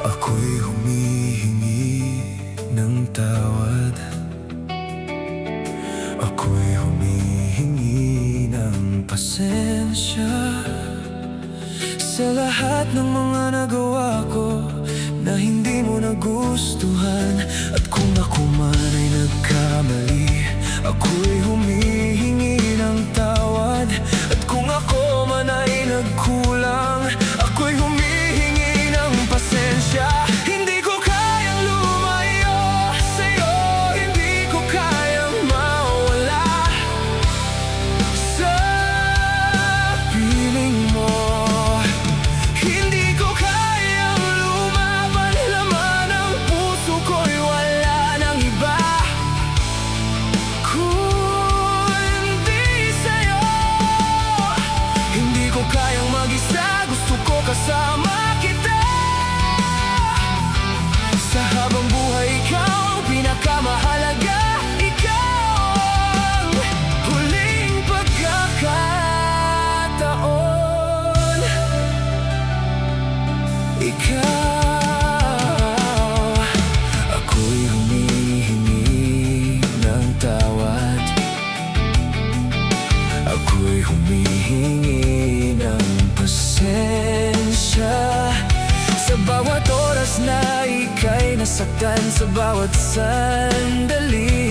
Ako'y humihingi ng tawad. Ako'y humihingi ng pasensya sa lahat ng mga nagawa ko na hindi mo nagustuhan. At kung ako man ay nagkamali, ako'y humihingi ng tawad. At kung ako man ay nagkulang, ako'y humihingi ng pasensya. Hindi ko kayang lumayo sa'yo, hindi ko kayang mawala sa piling mo. Hindi ko kayang lumaban, laman ang puso ko'y wala nang iba kundi sa'yo. Hindi ko kayang mag-isa, gusto ko kasama kita. Sa habang buhay ikaw ang pinakamahalaga. Ikaw ang huling pagkakataon. Ikaw, ako'y humihingi ng tawad. Ako'y humihingi ng pasensya sa bawat oras na ika'y nasaktan, sa bawat sandali